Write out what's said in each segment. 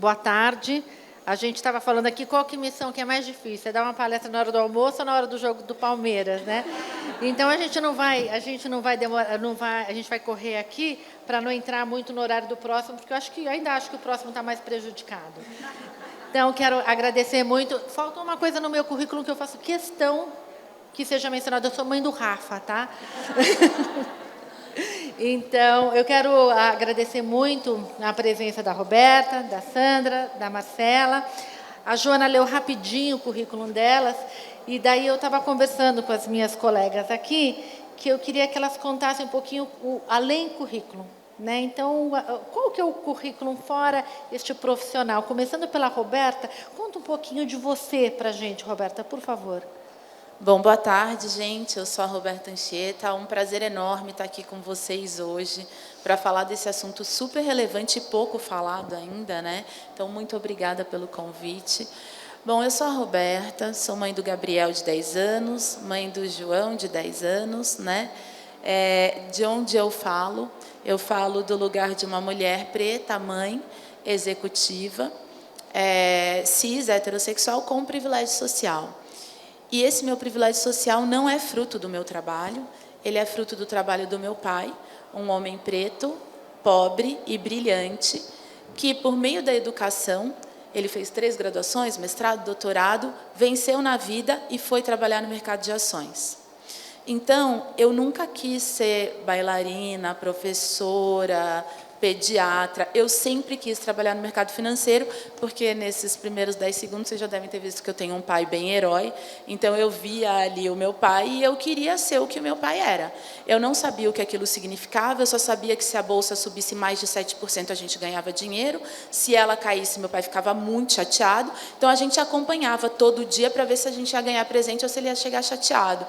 Boa tarde. A gente estava falando aqui qual que missão que é mais difícil, é dar uma palestra na hora do almoço ou na hora do jogo do Palmeiras, né? Então a gente não vai demorar, a gente vai correr aqui para não entrar muito no horário do próximo, porque ainda acho que o próximo está mais prejudicado. Então quero agradecer muito. Falta uma coisa no meu currículo que eu faço questão que seja mencionada. Eu sou mãe do Rafa, tá? Então, eu quero agradecer muito a presença da Roberta, da Sandra, da Marcela. A Joana leu rapidinho o currículo delas, e daí eu estava conversando com as minhas colegas aqui, que eu queria que elas contassem um pouquinho além currículo, né? Então, qual que é o currículo fora este profissional? Começando pela Roberta, conta um pouquinho de você para a gente, Roberta, por favor. Bom, boa tarde, gente. Eu sou a Roberta Anchieta. É um prazer enorme estar aqui com vocês hoje para falar desse assunto super relevante e pouco falado ainda, né? Então, muito obrigada pelo convite. Bom, eu sou a Roberta, sou mãe do Gabriel, de 10 anos, mãe do João, de 10 anos, né? De onde eu falo do lugar de uma mulher preta, mãe, executiva, cis, heterossexual, com privilégio social. E esse meu privilégio social não é fruto do meu trabalho, ele é fruto do trabalho do meu pai, um homem preto, pobre e brilhante, que, por meio da educação, ele fez 3 graduações, mestrado, doutorado, venceu na vida e foi trabalhar no mercado de ações. Então, eu nunca quis ser bailarina, professora, pediatra. Eu sempre quis trabalhar no mercado financeiro, porque nesses primeiros 10 segundos vocês já devem ter visto que eu tenho um pai bem herói. Então, eu via ali o meu pai e eu queria ser o que o meu pai era. Eu não sabia o que aquilo significava, eu só sabia que se a bolsa subisse mais de 7%, a gente ganhava dinheiro. Se ela caísse, meu pai ficava muito chateado. Então, a gente acompanhava todo dia para ver se a gente ia ganhar presente ou se ele ia chegar chateado.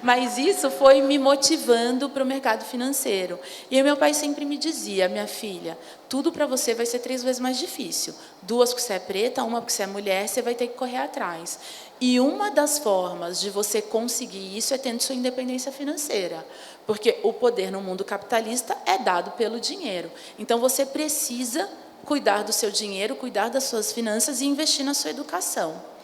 Mas isso foi me motivando para o mercado financeiro. E o meu pai sempre me dizia: minha filha, tudo para você vai ser 3 vezes mais difícil. 2 porque você é preta, 1 porque você é mulher, você vai ter que correr atrás. E uma das formas de você conseguir isso é tendo sua independência financeira. Porque o poder no mundo capitalista é dado pelo dinheiro. Então, você precisa cuidar do seu dinheiro, cuidar das suas finanças e investir na sua educação.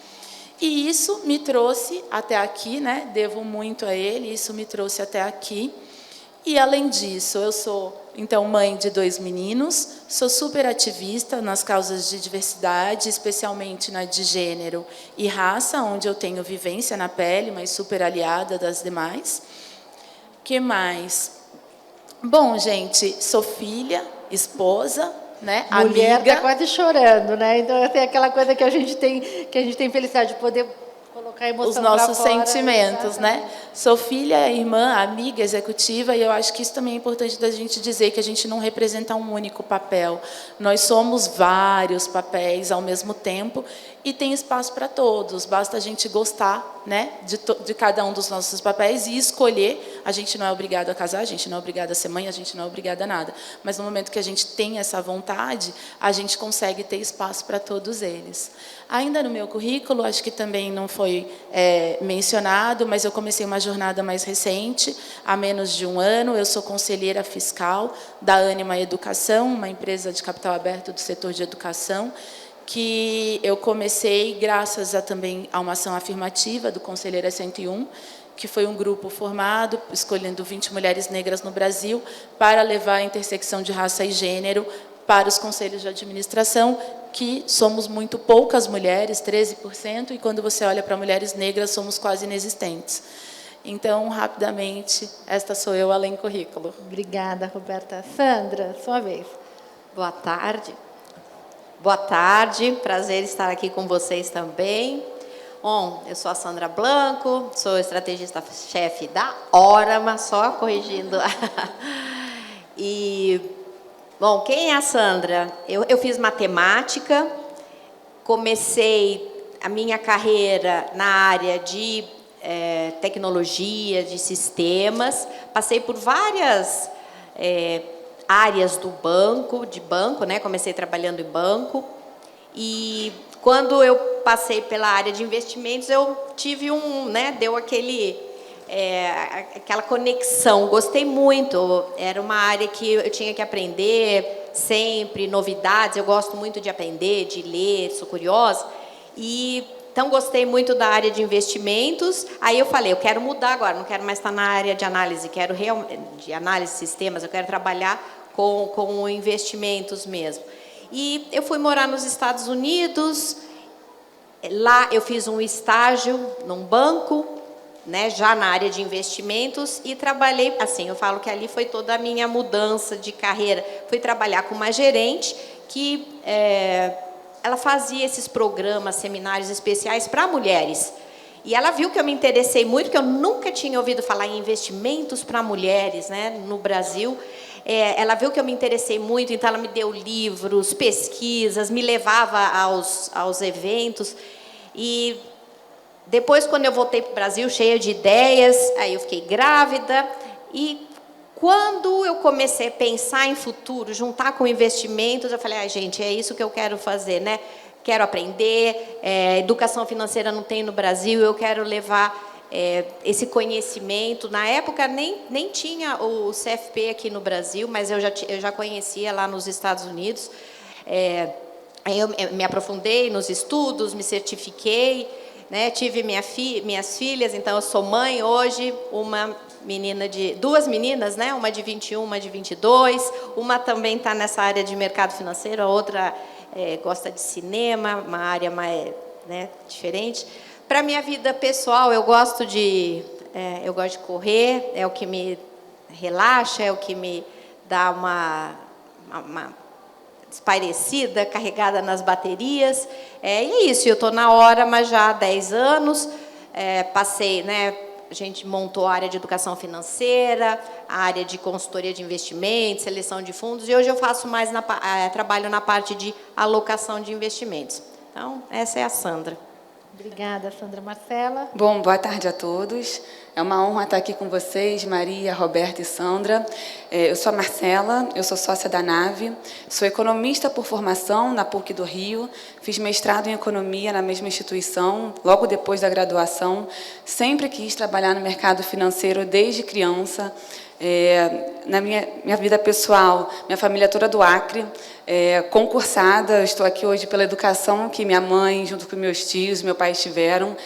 E isso me trouxe até aqui, né? Devo muito a ele, isso me trouxe até aqui. E, além disso, eu sou, então, mãe de 2 meninos, sou super ativista nas causas de diversidade, especialmente na de gênero e raça, onde eu tenho vivência na pele, mas super aliada das demais. Que mais? Bom, gente, sou filha, esposa, né? Mulher amiga. Está quase chorando, né? Então tem aquela coisa que a gente tem felicidade de poder colocar a emoção os nossos pra fora, sentimentos, exatamente. né? Sou filha, irmã, amiga, executiva, e eu acho que isso também é importante da gente dizer, que a gente não representa um único papel. Nós somos vários papéis ao mesmo tempo e tem espaço para todos. Basta a gente gostar, né, de cada um dos nossos papéis e escolher. A gente não é obrigado a casar, a gente não é obrigado a ser mãe, a gente não é obrigado a nada. Mas no momento que a gente tem essa vontade, a gente consegue ter espaço para todos eles. Ainda no meu currículo, acho que também não foi mencionado, mas eu comecei uma jornada mais recente, há menos de 1 ano. Eu sou conselheira fiscal da Ânima Educação, uma empresa de capital aberto do setor de educação, que eu comecei graças também a uma ação afirmativa do Conselheira 101, que foi um grupo formado, escolhendo 20 mulheres negras no Brasil, para levar a intersecção de raça e gênero para os conselhos de administração, que somos muito poucas mulheres, 13%, e quando você olha para mulheres negras, somos quase inexistentes. Então, rapidamente, esta sou eu, além currículo. Obrigada, Roberta. Sandra, sua vez. Boa tarde. Boa tarde, prazer estar aqui com vocês também. Bom, eu sou a Sandra Blanco, sou estrategista-chefe da Orama, só corrigindo. E, bom, quem é a Sandra? Eu fiz matemática, comecei a minha carreira na área de tecnologia, de sistemas, passei por várias áreas do banco, né? Comecei trabalhando em banco e quando eu passei pela área de investimentos, eu tive né? Deu aquele aquela conexão. Gostei muito. Era uma área que eu tinha que aprender sempre, novidades. Eu gosto muito de aprender, de ler, sou curiosa. Então, gostei muito da área de investimentos. Aí eu falei, eu quero mudar agora, não quero mais estar na área de análise, de análise de sistemas, eu quero trabalhar com investimentos mesmo. E eu fui morar nos Estados Unidos. Lá eu fiz um estágio num banco, né, já na área de investimentos, e trabalhei, assim, eu falo que ali foi toda a minha mudança de carreira. Fui trabalhar com uma gerente que ela fazia esses programas, seminários especiais para mulheres. E ela viu que eu me interessei muito, porque eu nunca tinha ouvido falar em investimentos para mulheres, né, no Brasil. Ela viu que eu me interessei muito, então ela me deu livros, pesquisas, me levava aos eventos. E depois, quando eu voltei para o Brasil, cheia de ideias, aí eu fiquei grávida. E quando eu comecei a pensar em futuro, juntar com investimentos, eu falei, gente, é isso que eu quero fazer, né? Quero aprender, educação financeira não tem no Brasil, eu quero levar esse conhecimento. Na época, nem tinha o CFP aqui no Brasil, mas eu já conhecia lá nos Estados Unidos. Aí eu me aprofundei nos estudos, me certifiquei, né? Tive minhas filhas, então eu sou mãe hoje, duas meninas, né? Uma de 21, uma de 22, uma também está nessa área de mercado financeiro, a outra gosta de cinema, uma área mais, né, diferente. Para a minha vida pessoal, eu gosto de correr, é o que me relaxa, é o que me dá uma espairecida, carregada nas baterias. E é isso, eu estou na hora, mas já há 10 anos. Passei, né, a gente montou a área de educação financeira, a área de consultoria de investimentos, seleção de fundos, e hoje eu faço mais trabalho na parte de alocação de investimentos. Então, essa é a Sandra. Obrigada, Sandra. Marcela? Bom, boa tarde a todos. É uma honra estar aqui com vocês, Maria, Roberta e Sandra. Eu sou a Marcela, eu sou sócia da Nave, sou economista por formação na PUC do Rio, fiz mestrado em economia na mesma instituição, logo depois da graduação. Sempre quis trabalhar no mercado financeiro desde criança. Na minha vida pessoal, minha família é toda do Acre, concursada, estou aqui hoje pela educação que minha mãe, junto com meus tios, meu pai tiveram,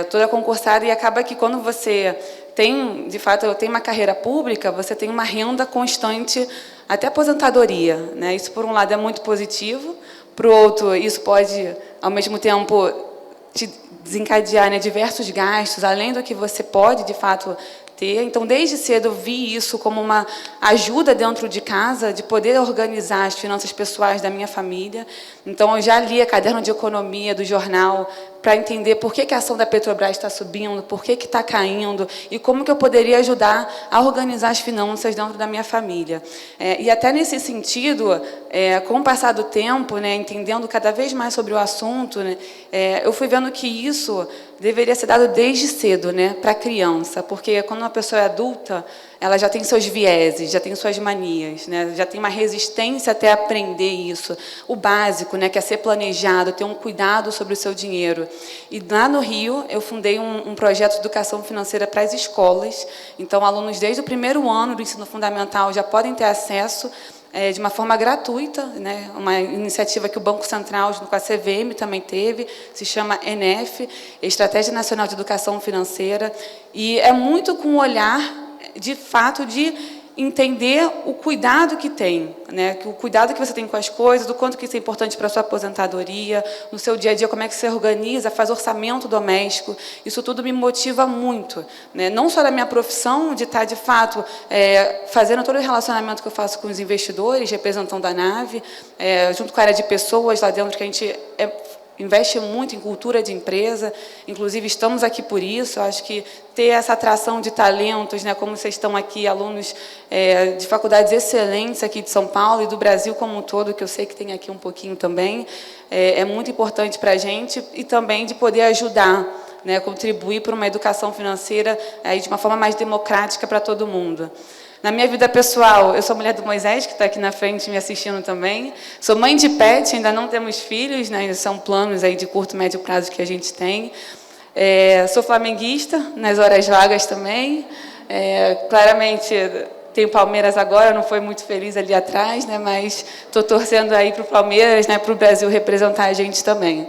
toda concursada, e acaba que quando você tem, de fato, eu tenho uma carreira pública, você tem uma renda constante até aposentadoria, né? Isso, por um lado, é muito positivo, por outro, isso pode, ao mesmo tempo, te desencadear, né, diversos gastos, além do que você pode, de fato, ter. Então, desde cedo, eu vi isso como uma ajuda dentro de casa, de poder organizar as finanças pessoais da minha família. Então, eu já lia caderno de economia do jornal para entender por que a ação da Petrobras está subindo, por que está caindo, e como que eu poderia ajudar a organizar as finanças dentro da minha família. E até nesse sentido, com o passar do tempo, né, entendendo cada vez mais sobre o assunto, né, eu fui vendo que isso deveria ser dado desde cedo, né, para a criança, porque quando uma pessoa é adulta, ela já tem seus vieses, já tem suas manias, né, já tem uma resistência até aprender isso. O básico, né, que é ser planejado, ter um cuidado sobre o seu dinheiro. E lá no Rio, eu fundei um projeto de educação financeira para as escolas. Então, alunos desde o primeiro ano do ensino fundamental já podem ter acesso de uma forma gratuita, né? Uma iniciativa que o Banco Central, junto com a CVM, também teve, se chama ENEF, Estratégia Nacional de Educação Financeira, e é muito com o olhar, de fato, de entender o cuidado que tem, né? O cuidado que você tem com as coisas, do quanto que isso é importante para a sua aposentadoria, no seu dia a dia, como é que você organiza, faz orçamento doméstico. Isso tudo me motiva muito, né? Não só da minha profissão, de estar, de fato, fazendo todo o relacionamento que eu faço com os investidores, representando a Nave, junto com a área de pessoas lá dentro, que a gente investe muito em cultura de empresa, inclusive estamos aqui por isso. Eu acho que ter essa atração de talentos, né, como vocês estão aqui, alunos de faculdades excelentes aqui de São Paulo e do Brasil como um todo, que eu sei que tem aqui um pouquinho também, é muito importante para a gente, e também de poder ajudar, né, contribuir para uma educação financeira de uma forma mais democrática para todo mundo. Na minha vida pessoal, eu sou mulher do Moisés, que está aqui na frente me assistindo também. Sou mãe de pet, ainda não temos filhos, né? São planos aí de curto e médio prazo que a gente tem. Sou flamenguista, nas horas vagas também. Claramente, tenho Palmeiras agora, não foi muito feliz ali atrás, né, mas estou torcendo aí para o Palmeiras, né, para o Brasil representar a gente também.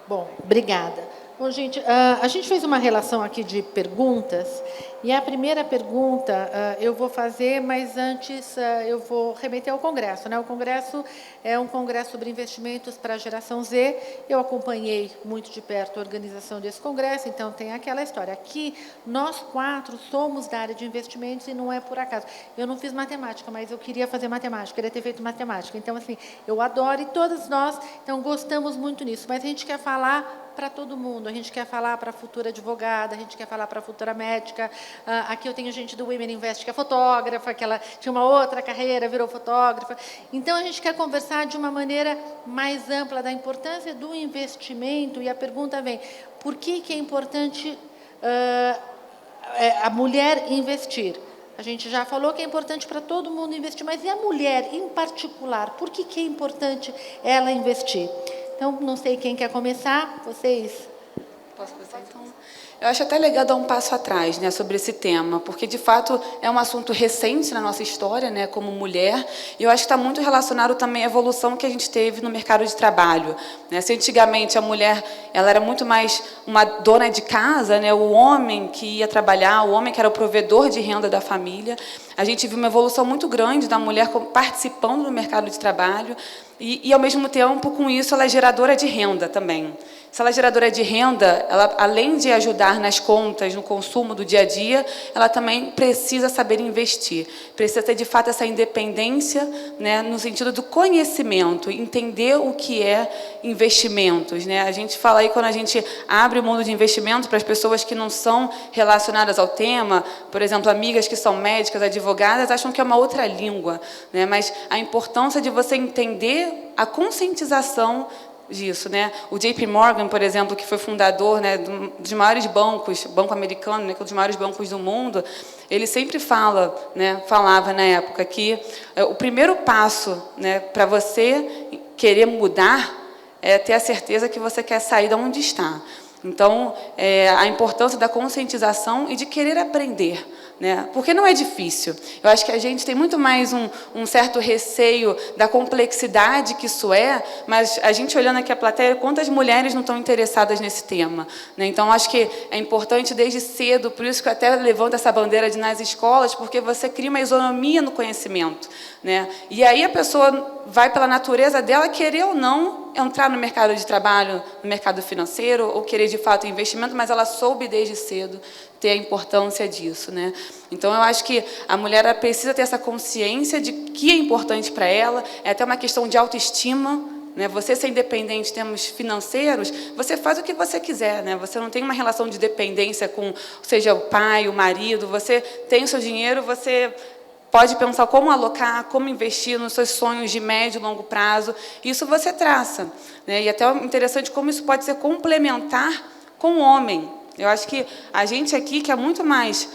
Bom, obrigada. Bom, gente, a gente fez uma relação aqui de perguntas, e a primeira pergunta eu vou fazer, mas antes eu vou remeter ao Congresso, né? O Congresso é um congresso sobre investimentos para a geração Z. Eu acompanhei muito de perto a organização desse congresso, então tem aquela história. Aqui, nós 4 somos da área de investimentos e não é por acaso. Eu não fiz matemática, mas eu queria fazer matemática, queria ter feito matemática. Então, assim, eu adoro e todas nós, então, gostamos muito nisso. Mas a gente quer falar para todo mundo, a gente quer falar para a futura advogada, a gente quer falar para a futura médica. Aqui eu tenho gente do Women Invest que é fotógrafa, que ela tinha uma outra carreira, virou fotógrafa. Então, a gente quer conversar de uma maneira mais ampla da importância do investimento, e a pergunta vem, por que é importante a mulher investir? A gente já falou que é importante para todo mundo investir, mas e a mulher, em particular? Por que é importante ela investir? Então, não sei quem quer começar, vocês? Posso começar, então? Eu acho até legal dar um passo atrás, né, sobre esse tema, porque, de fato, é um assunto recente na nossa história, né, como mulher, e eu acho que está muito relacionado também à evolução que a gente teve no mercado de trabalho, né? Se antigamente a mulher ela era muito mais uma dona de casa, né, o homem que ia trabalhar, o homem que era o provedor de renda da família, a gente viu uma evolução muito grande da mulher participando do mercado de trabalho, e ao mesmo tempo, com isso, ela é geradora de renda também. Se ela é geradora de renda, ela, além de ajudar nas contas, no consumo do dia a dia, ela também precisa saber investir. Precisa ter, de fato, essa independência, né, no sentido do conhecimento, entender o que é investimentos, né? A gente fala aí, quando a gente abre o mundo de investimento para as pessoas que não são relacionadas ao tema, por exemplo, amigas que são médicas, advogadas, acham que é uma outra língua, né? Mas a importância de você entender a conscientização disso, né? O JP Morgan, por exemplo, que foi fundador, né, dos maiores bancos, banco americano, né, que é um dos maiores bancos do mundo, ele sempre falava na época que o primeiro passo, né, para você querer mudar é ter a certeza que você quer sair de onde está. Então, a importância da conscientização e de querer aprender, né? Porque não é difícil. Eu acho que a gente tem muito mais um certo receio da complexidade que isso é, mas a gente olhando aqui a plateia, quantas mulheres não estão interessadas nesse tema, né? Então, acho que é importante desde cedo, por isso que eu até levanto essa bandeira de nas escolas, porque você cria uma isonomia no conhecimento, né? E aí a pessoa vai, pela natureza dela, querer ou não entrar no mercado de trabalho, no mercado financeiro, ou querer, de fato, investimento, mas ela soube desde cedo ter a importância disso, né? Então, eu acho que a mulher ela precisa ter essa consciência de que é importante para ela, é até uma questão de autoestima, né? Você ser independente em termos financeiros, você faz o que você quiser, né? Você não tem uma relação de dependência com, seja o pai, o marido, você tem o seu dinheiro, você pode pensar como alocar, como investir nos seus sonhos de médio e longo prazo. Isso você traça, né? E até interessante como isso pode ser complementar com o homem. Eu acho que a gente aqui quer muito mais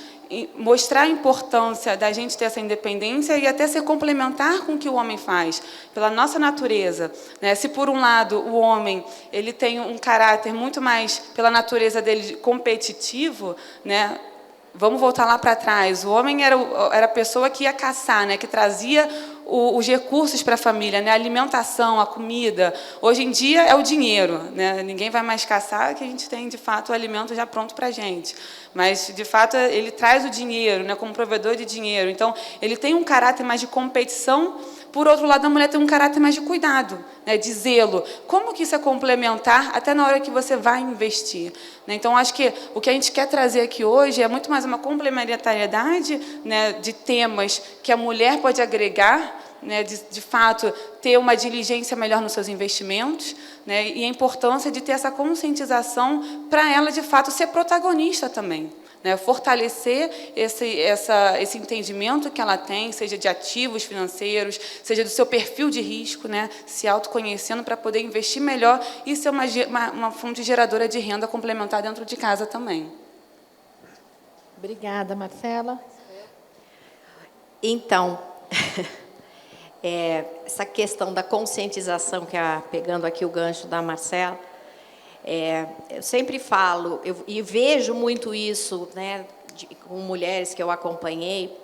mostrar a importância da gente ter essa independência e até ser complementar com o que o homem faz, pela nossa natureza, né? Se, por um lado, o homem ele tem um caráter muito mais, pela natureza dele, competitivo, né? Vamos voltar lá para trás. O homem era a pessoa que ia caçar, né? Que trazia os recursos para a família, né? A alimentação, a comida. Hoje em dia é o dinheiro, né? Ninguém vai mais caçar, que a gente tem, de fato, o alimento já pronto para a gente. Mas, de fato, ele traz o dinheiro, né? Como provedor de dinheiro. Então, ele tem um caráter mais de competição. Por outro lado, a mulher tem um caráter mais de cuidado, né, de zelo. Como que isso é complementar até na hora que você vai investir? Né? Então, acho que o que a gente quer trazer aqui hoje é muito mais uma complementariedade, né, de temas que a mulher pode agregar, né, de fato, ter uma diligência melhor nos seus investimentos, né, e a importância de ter essa conscientização para ela, de fato, ser protagonista também. Né, fortalecer esse entendimento que ela tem, seja de ativos financeiros, seja do seu perfil de risco, né, se autoconhecendo para poder investir melhor e ser uma fonte geradora de renda complementar dentro de casa também. Obrigada, Marcela. Então, essa questão da conscientização, pegando aqui o gancho da Marcela, Eu sempre falo, e vejo muito isso, né, com mulheres que eu acompanhei,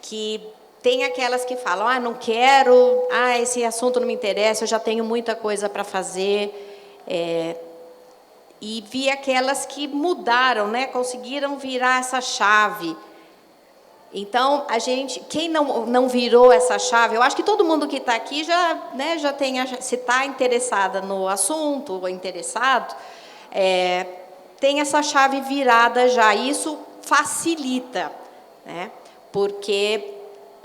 que tem aquelas que falam, não quero, esse assunto não me interessa, eu já tenho muita coisa para fazer. E vi aquelas que mudaram, né, conseguiram virar essa chave. Então, quem não virou essa chave, eu acho que todo mundo que está aqui já tem, se está interessada no assunto, ou interessado, tem essa chave virada já. Isso facilita, né? Porque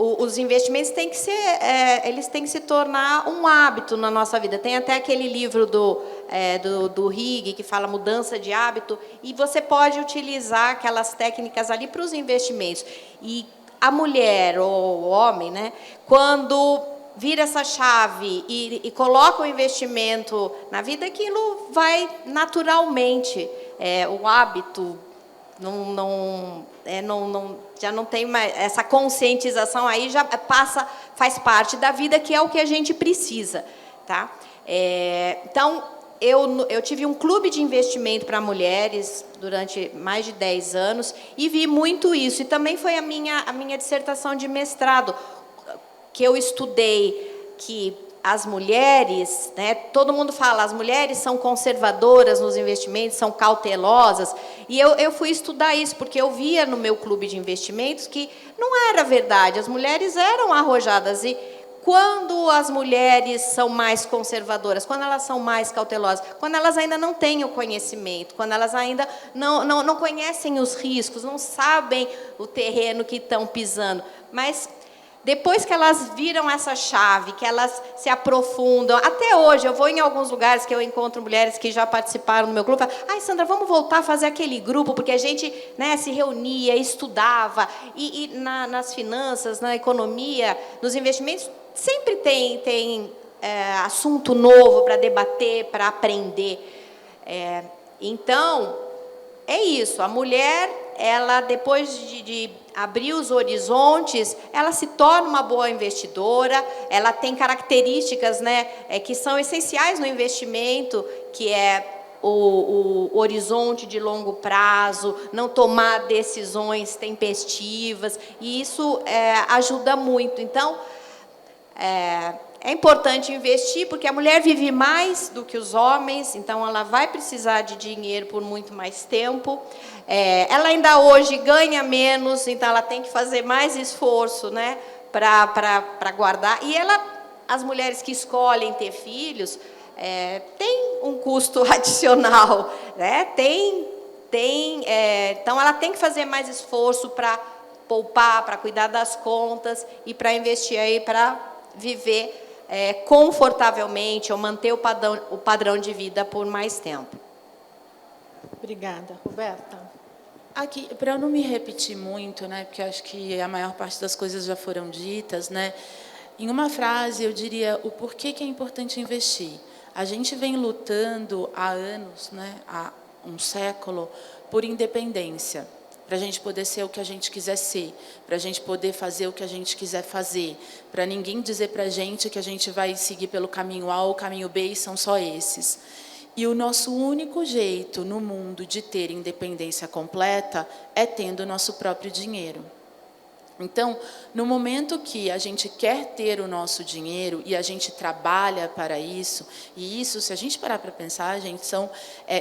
os investimentos têm que se tornar um hábito na nossa vida. Tem até aquele livro do Rig, que fala mudança de hábito, e você pode utilizar aquelas técnicas ali para os investimentos. E a mulher ou o homem, né, quando vira essa chave e coloca o investimento na vida, aquilo vai naturalmente, o hábito já não tem mais essa conscientização, aí já faz parte da vida, que é o que a gente precisa, tá? Então, eu tive um clube de investimento para mulheres durante mais de 10 anos e vi muito isso. E também foi a minha dissertação de mestrado, que eu estudei que as mulheres, né, todo mundo fala, as mulheres são conservadoras nos investimentos, são cautelosas, e eu fui estudar isso, porque eu via no meu clube de investimentos que não era verdade, as mulheres eram arrojadas, e quando as mulheres são mais conservadoras, quando elas são mais cautelosas, quando elas ainda não têm o conhecimento, quando elas ainda não conhecem os riscos, não sabem o terreno que estão pisando, mas depois que elas viram essa chave, que elas se aprofundam, até hoje, eu vou em alguns lugares que eu encontro mulheres que já participaram do meu grupo, Sandra, vamos voltar a fazer aquele grupo, porque a gente, né, se reunia, estudava, e nas finanças, na economia, nos investimentos, sempre tem assunto novo para debater, para aprender. Então, é isso, a mulher, ela, depois de abrir os horizontes, ela se torna uma boa investidora, ela tem características, né, que são essenciais no investimento, que é o horizonte de longo prazo, não tomar decisões tempestivas, e isso ajuda muito. Então, é importante investir, porque a mulher vive mais do que os homens, então ela vai precisar de dinheiro por muito mais tempo. Ela ainda hoje ganha menos, então ela tem que fazer mais esforço, né, para guardar. E as mulheres que escolhem ter filhos, tem um custo adicional, né? Então ela tem que fazer mais esforço para poupar, para cuidar das contas e para investir aí, para viver confortavelmente, ou manter o padrão de vida por mais tempo. Obrigada. Roberta? Aqui, para eu não me repetir muito, né, porque acho que a maior parte das coisas já foram ditas, né, em uma frase eu diria o porquê que é importante investir. A gente vem lutando há anos, né, há um século, por independência, para a gente poder ser o que a gente quiser ser, para a gente poder fazer o que a gente quiser fazer, para ninguém dizer para a gente que a gente vai seguir pelo caminho A ou o caminho B e são só esses. E o nosso único jeito no mundo de ter independência completa é tendo o nosso próprio dinheiro. Então, no momento que a gente quer ter o nosso dinheiro e a gente trabalha para isso, e isso, se a gente parar para pensar, gente, são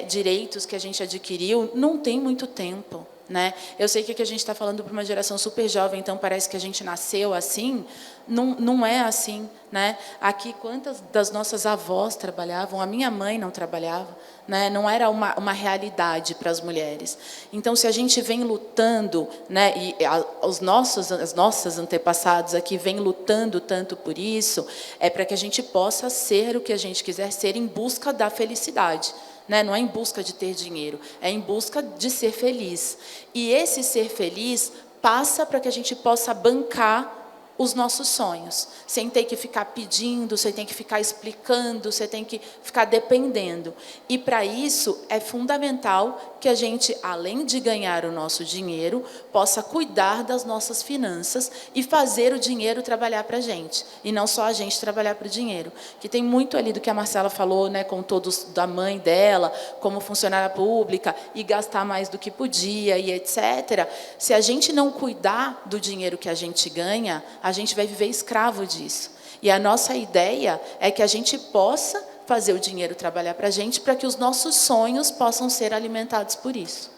direitos que a gente adquiriu não tem muito tempo, né? Eu sei que aqui a gente está falando para uma geração super jovem, então parece que a gente nasceu assim. Não é assim, né? Aqui, quantas das nossas avós trabalhavam? A minha mãe não trabalhava, né? Não era uma realidade para as mulheres. Então, se a gente vem lutando, né? E as nossas antepassados aqui vêm lutando tanto por isso, é para que a gente possa ser o que a gente quiser ser em busca da felicidade. Né? Não é em busca de ter dinheiro, é em busca de ser feliz. E esse ser feliz passa para que a gente possa bancar os nossos sonhos, sem ter que ficar pedindo, sem ter que ficar explicando, sem ter que ficar dependendo. E, para isso, é fundamental que a gente, além de ganhar o nosso dinheiro, possa cuidar das nossas finanças e fazer o dinheiro trabalhar para a gente, e não só a gente trabalhar para o dinheiro. Que tem muito ali do que a Marcela falou, né, com todos da mãe dela, como funcionária pública, e gastar mais do que podia, e etc. Se a gente não cuidar do dinheiro que a gente ganha, a gente vai viver escravo disso. E a nossa ideia é que a gente possa fazer o dinheiro trabalhar para a gente, para que os nossos sonhos possam ser alimentados por isso,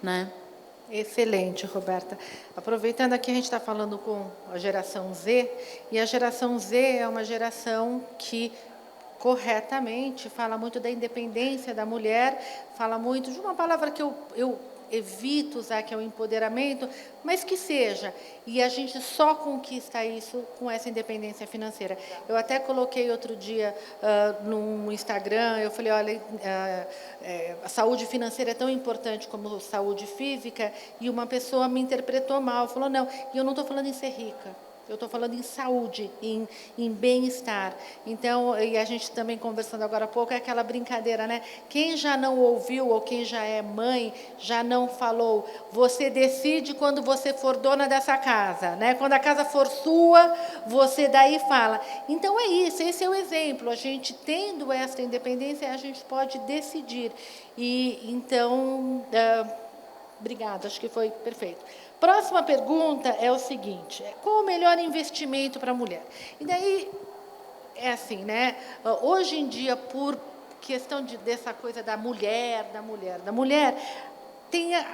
né? Excelente, Roberta. Aproveitando aqui, a gente está falando com a geração Z, e a geração Z é uma geração que corretamente fala muito da independência da mulher, fala muito de uma palavra que eu evito usar, que é o empoderamento, mas que seja. E a gente só conquista isso com essa independência financeira. Eu até coloquei outro dia no Instagram, eu falei, olha, a saúde financeira é tão importante como saúde física, e uma pessoa me interpretou mal, falou, não, e eu não estou falando em ser rica. Eu estou falando em saúde, em bem-estar. Então, e a gente também conversando agora há pouco, é aquela brincadeira, né? Quem já não ouviu, ou quem já é mãe, já não falou, você decide quando você for dona dessa casa, né? Quando a casa for sua, você daí fala. Então, é isso, esse é o exemplo. A gente tendo essa independência, a gente pode decidir. E, então, obrigada, acho que foi perfeito. Próxima pergunta é o seguinte, qual o melhor investimento para a mulher? E daí, é assim, né? Hoje em dia, por questão dessa coisa da mulher,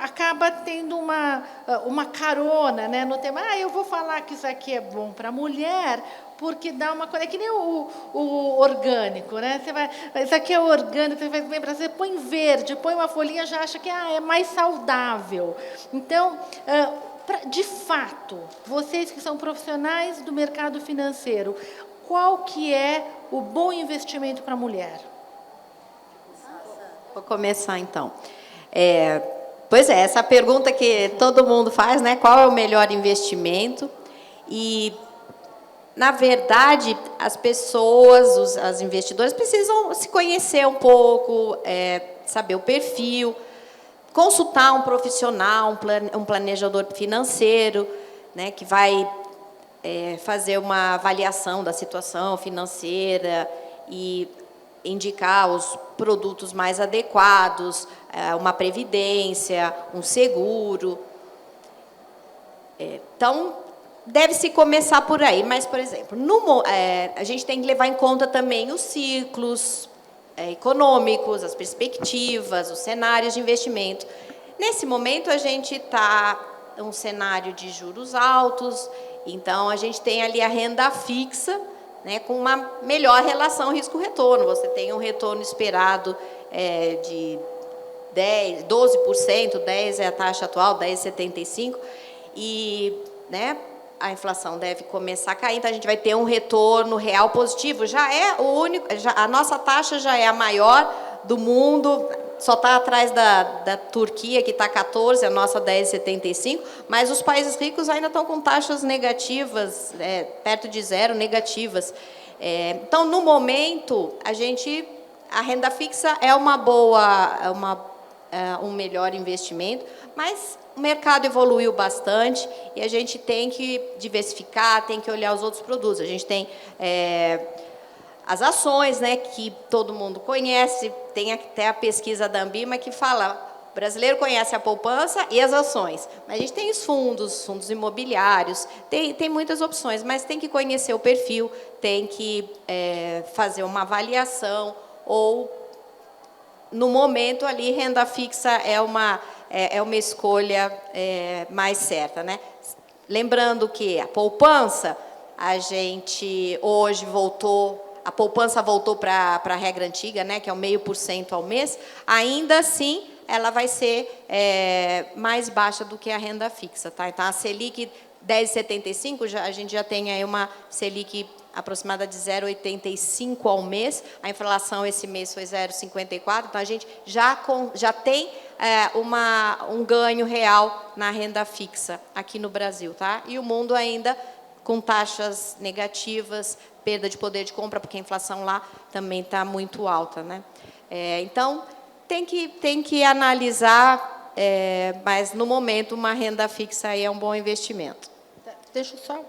acaba tendo uma carona, né, no tema, eu vou falar que isso aqui é bom para a mulher, porque dá uma coisa, é que nem o orgânico, né? Você vai, isso aqui é orgânico, você vai lembrar, você põe verde, põe uma folhinha, já acha que é mais saudável. Então, de fato, vocês que são profissionais do mercado financeiro, qual que é o bom investimento para a mulher? Vou começar, então. Pois é, essa pergunta que todo mundo faz, né? Qual é o melhor investimento? E, na verdade, as pessoas, as investidoras, precisam se conhecer um pouco, saber o perfil, consultar um profissional, um planejador financeiro, né, que vai fazer uma avaliação da situação financeira e indicar os produtos mais adequados, uma previdência, um seguro. Então, deve-se começar por aí. Mas, por exemplo, a gente tem que levar em conta também os ciclos econômicos, as perspectivas, os cenários de investimento. Nesse momento, a gente está em um cenário de juros altos, então a gente tem ali a renda fixa, né, com uma melhor relação risco-retorno. Você tem um retorno esperado de 12%, 10% é a taxa atual, 10,75%, e, né, a inflação deve começar a cair, então a gente vai ter um retorno real positivo. Já é o único, a nossa taxa já é a maior do mundo, só está atrás da Turquia, que está 14%, a nossa 10,75%, mas os países ricos ainda estão com taxas negativas, perto de zero, negativas. Então, no momento, a renda fixa é um melhor investimento, mas o mercado evoluiu bastante e a gente tem que diversificar, tem que olhar os outros produtos. A gente tem as ações, né, que todo mundo conhece, tem até a pesquisa da Ambima que fala, o brasileiro conhece a poupança e as ações, mas a gente tem os fundos imobiliários, tem muitas opções, mas tem que conhecer o perfil, tem que fazer uma avaliação, ou, no momento ali, renda fixa é uma escolha mais certa, né? Lembrando que a poupança, a gente hoje a poupança voltou para a regra antiga, né, que é o 0,5% ao mês, ainda assim ela vai ser mais baixa do que a renda fixa, tá? Então, a Selic 10,75, a gente já tem aí uma Selic aproximada de 0,85 ao mês, a inflação esse mês foi 0,54, então a gente já tem um ganho real na renda fixa aqui no Brasil, tá? E o mundo ainda com taxas negativas, perda de poder de compra, porque a inflação lá também está muito alta, né? Então, tem que analisar, mas, no momento, uma renda fixa aí é um bom investimento. Deixa eu só...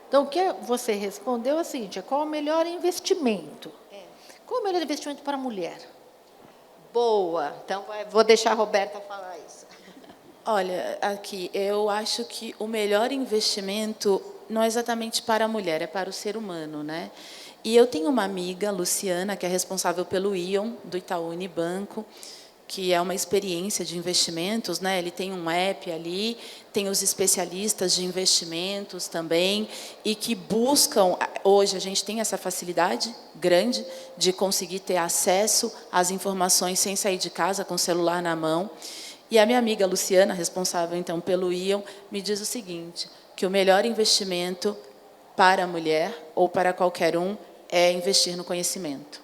Então, o que você respondeu é o seguinte, qual o melhor investimento? Qual o melhor investimento para a mulher? Boa. Então, vou deixar a Roberta falar isso. Olha, aqui, eu acho que o melhor investimento não é exatamente para a mulher, é para o ser humano, né? E eu tenho uma amiga, Luciana, que é responsável pelo Ion, do Itaú Unibanco, que é uma experiência de investimentos, né? Ele tem um app ali, tem os especialistas de investimentos também, e que buscam, hoje a gente tem essa facilidade grande de conseguir ter acesso às informações sem sair de casa, com o celular na mão. E a minha amiga Luciana, responsável então pelo Ion, me diz o seguinte, que o melhor investimento para a mulher, ou para qualquer um, é investir no conhecimento.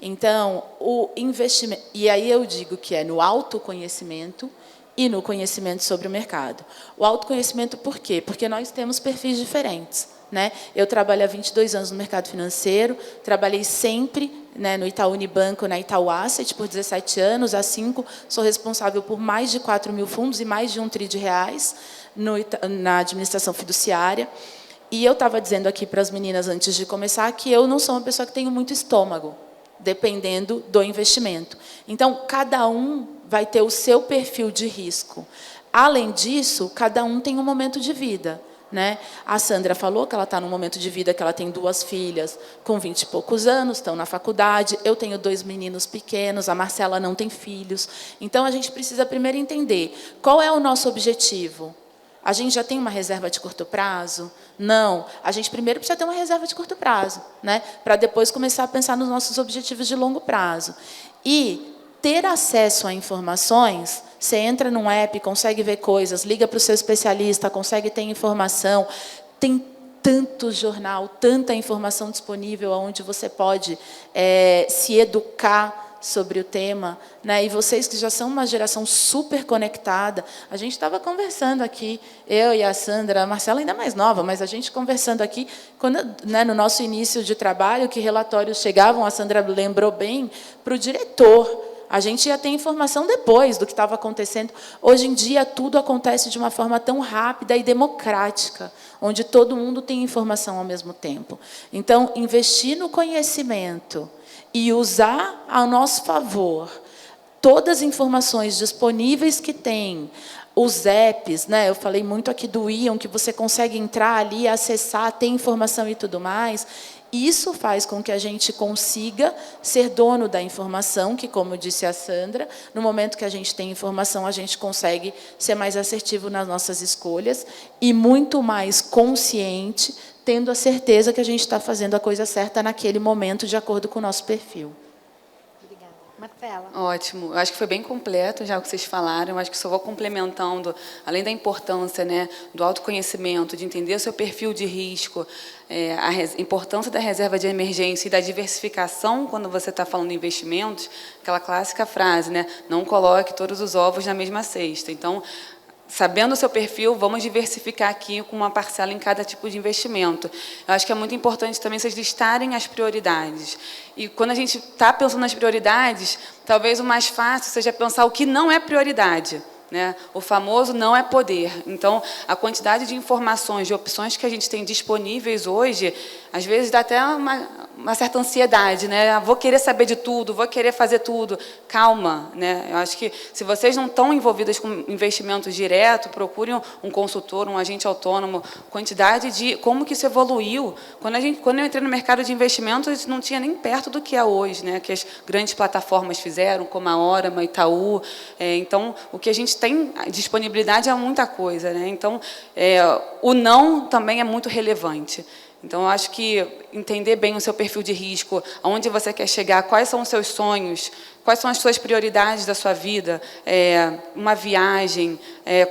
Então, o investimento... E aí eu digo que é no autoconhecimento e no conhecimento sobre o mercado. O autoconhecimento por quê? Porque nós temos perfis diferentes, né? Eu trabalho há 22 anos no mercado financeiro, trabalhei sempre, né, no Itaú Unibanco, na Itaú Asset, por 17 anos, há 5, sou responsável por mais de 4.000 fundos e mais de 1 tri de reais na administração fiduciária. E eu estava dizendo aqui para as meninas, antes de começar, que eu não sou uma pessoa que tenho muito estômago, dependendo do investimento. Então, cada um vai ter o seu perfil de risco. Além disso, cada um tem um momento de vida, né? A Sandra falou que ela está num momento de vida que ela tem 2 filhas com 20 e poucos anos, estão na faculdade, eu tenho 2 meninos pequenos, a Marcela não tem filhos. Então, a gente precisa primeiro entender qual é o nosso objetivo. A gente já tem uma reserva de curto prazo? Não. A gente primeiro precisa ter uma reserva de curto prazo, né? Para depois começar a pensar nos nossos objetivos de longo prazo. E ter acesso a informações, você entra num app, consegue ver coisas, liga para o seu especialista, consegue ter informação, tem tanto jornal, tanta informação disponível onde você pode se educar sobre o tema, né? E vocês que já são uma geração super conectada, a gente estava conversando aqui, eu e a Sandra, a Marcela ainda mais nova, mas a gente conversando aqui, quando, né, no nosso início de trabalho, que relatórios chegavam, a Sandra lembrou bem, para o diretor. A gente ia ter informação depois do que estava acontecendo. Hoje em dia, tudo acontece de uma forma tão rápida e democrática, onde todo mundo tem informação ao mesmo tempo. Então, investir no conhecimento e usar a nosso favor todas as informações disponíveis que tem, os apps, né? Eu falei muito aqui do Ion, que você consegue entrar ali, acessar, ter informação e tudo mais. Isso faz com que a gente consiga ser dono da informação, que, como disse a Sandra, no momento que a gente tem informação, a gente consegue ser mais assertivo nas nossas escolhas e muito mais consciente, tendo a certeza que a gente está fazendo a coisa certa naquele momento, de acordo com o nosso perfil. Obrigada. Marcela. Ótimo. Eu acho que foi bem completo já o que vocês falaram. Eu acho que só vou complementando, além da importância, né, do autoconhecimento, de entender o seu perfil de risco, a importância da reserva de emergência e da diversificação quando você está falando em investimentos, aquela clássica frase, né, não coloque todos os ovos na mesma cesta. Então, sabendo o seu perfil, vamos diversificar aqui com uma parcela em cada tipo de investimento. Eu acho que é muito importante também vocês listarem as prioridades. E quando a gente está pensando nas prioridades, talvez o mais fácil seja pensar o que não é prioridade, né? O famoso não é poder. Então, a quantidade de informações, de opções que a gente tem disponíveis hoje, às vezes dá até uma certa ansiedade, né? Vou querer saber de tudo, vou querer fazer tudo. Calma, né? Eu acho que se vocês não estão envolvidas com investimentos direto, procurem um consultor, um agente autônomo. Quantidade de como que isso evoluiu. Quando eu entrei no mercado de investimentos, não tinha nem perto do que é hoje, né? Que as grandes plataformas fizeram, como a Orama, Itaú. Então, o que a gente tem disponibilidade é muita coisa, né? Então, o não também é muito relevante. Então, eu acho que entender bem o seu perfil de risco, aonde você quer chegar, quais são os seus sonhos, quais são as suas prioridades da sua vida, uma viagem,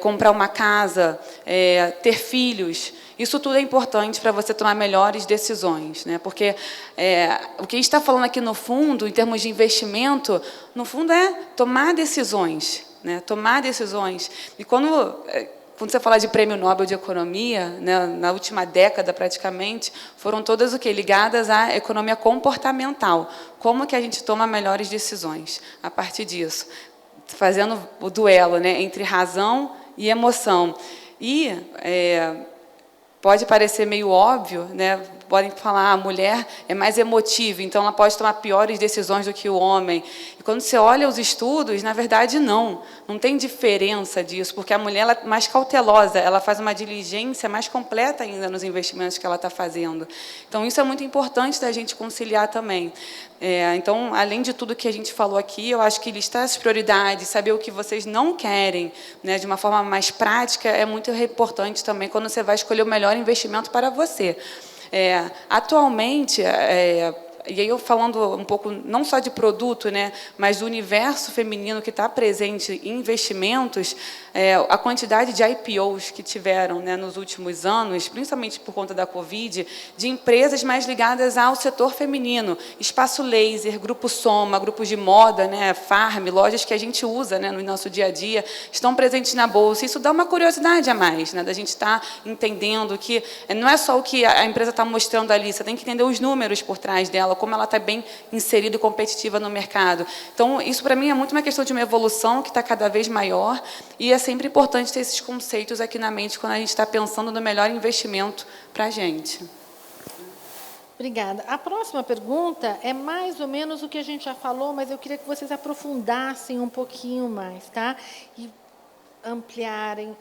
comprar uma casa, ter filhos, isso tudo é importante para você tomar melhores decisões, né? Porque o que a gente está falando aqui no fundo, em termos de investimento, no fundo é tomar decisões, né? Tomar decisões. E quando quando você fala de Prêmio Nobel de Economia, né, na última década praticamente, foram todas o quê? Ligadas à economia comportamental. Como que a gente toma melhores decisões a partir disso? Fazendo o duelo, né, entre razão e emoção. E pode parecer meio óbvio, né? Podem falar, a mulher é mais emotiva, então ela pode tomar piores decisões do que o homem. E quando você olha os estudos, na verdade, não tem diferença disso, porque a mulher ela é mais cautelosa, ela faz uma diligência mais completa ainda nos investimentos que ela está fazendo. Então, isso é muito importante da gente conciliar também. Então, além de tudo que a gente falou aqui, eu acho que listar as prioridades, saber o que vocês não querem, né, de uma forma mais prática, é muito importante também quando você vai escolher o melhor investimento para você. Atualmente, e aí eu falando um pouco não só de produto, né, mas do universo feminino que está presente em investimentos, a quantidade de IPOs que tiveram, né, nos últimos anos, principalmente por conta da Covid, de empresas mais ligadas ao setor feminino, Espaço Laser, Grupo Soma, grupos de moda, né, Farm, lojas que a gente usa, né, no nosso dia a dia, estão presentes na bolsa. Isso dá uma curiosidade a mais, né, da gente estar entendendo que não é só o que a empresa está mostrando ali, você tem que entender os números por trás dela, como ela está bem inserida e competitiva no mercado. Então, isso para mim é muito uma questão de uma evolução que está cada vez maior, e é sempre importante ter esses conceitos aqui na mente quando a gente está pensando no melhor investimento para a gente. Obrigada. A próxima pergunta é mais ou menos o que a gente já falou, mas eu queria que vocês aprofundassem um pouquinho mais, tá? E ampliarem,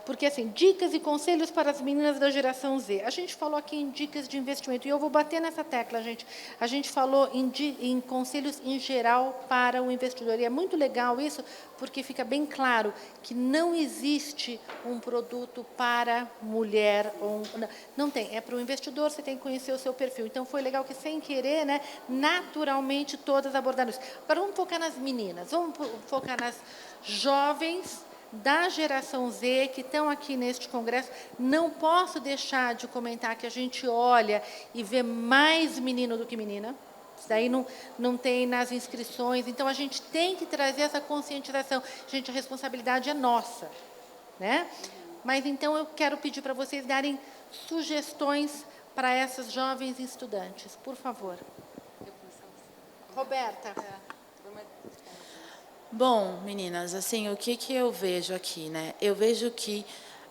porque assim, dicas e conselhos para as meninas da geração Z. A gente falou aqui em dicas de investimento, e eu vou bater nessa tecla, gente. A gente falou em conselhos em geral para o investidor, e é muito legal isso, porque fica bem claro que não existe um produto para mulher, não tem, é para o investidor, você tem que conhecer o seu perfil. Então, foi legal que, sem querer, né, naturalmente, todas abordaram isso. Agora, vamos focar nas meninas, vamos focar nas jovens da geração Z, que estão aqui neste congresso. Não posso deixar de comentar que a gente olha e vê mais menino do que menina. Isso daí não tem nas inscrições. Então, a gente tem que trazer essa conscientização. Gente, a responsabilidade é nossa, né? Mas, então, eu quero pedir para vocês darem sugestões para essas jovens estudantes. Por favor. Roberta. Bom, meninas, assim, o que eu vejo aqui, né? Eu vejo que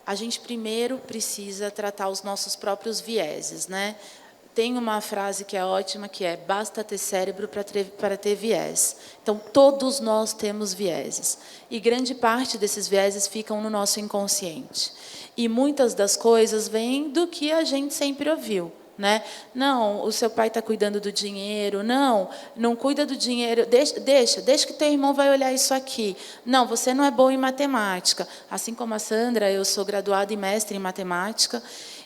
a gente primeiro precisa tratar os nossos próprios vieses, né? Tem uma frase que é ótima, que é: basta ter cérebro para ter viés. Então, todos nós temos vieses. E grande parte desses vieses ficam no nosso inconsciente. E muitas das coisas vêm do que a gente sempre ouviu. Né? Não, o seu pai está cuidando do dinheiro, não cuida do dinheiro, deixa que teu irmão vai olhar isso aqui. Não, você não é bom em matemática. Assim como a Sandra, eu sou graduada e mestre em matemática,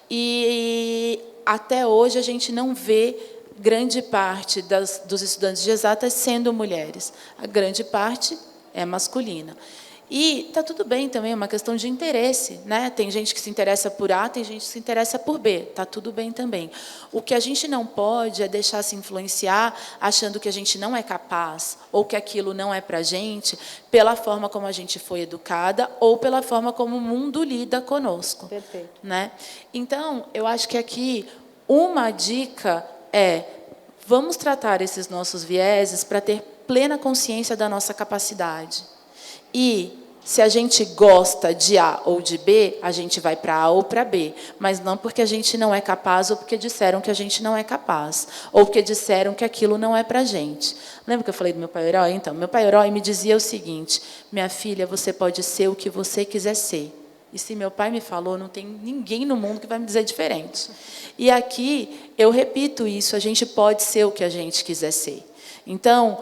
e até hoje a gente não vê grande parte dos estudantes de exatas sendo mulheres. A grande parte é masculina. E está tudo bem também, é uma questão de interesse, né? Tem gente que se interessa por A, tem gente que se interessa por B, está tudo bem também. O que a gente não pode é deixar se influenciar achando que a gente não é capaz, ou que aquilo não é para a gente, pela forma como a gente foi educada, ou pela forma como o mundo lida conosco. Perfeito. Né? Então, eu acho que aqui uma dica é: vamos tratar esses nossos vieses para ter plena consciência da nossa capacidade. E, se a gente gosta de A ou de B, a gente vai para A ou para B. Mas não porque a gente não é capaz, ou porque disseram que a gente não é capaz. Ou porque disseram que aquilo não é para a gente. Lembra que eu falei do meu pai herói? Então, meu pai herói me dizia o seguinte: minha filha, você pode ser o que você quiser ser. E se meu pai me falou, não tem ninguém no mundo que vai me dizer diferente. E aqui, eu repito isso: a gente pode ser o que a gente quiser ser. Então,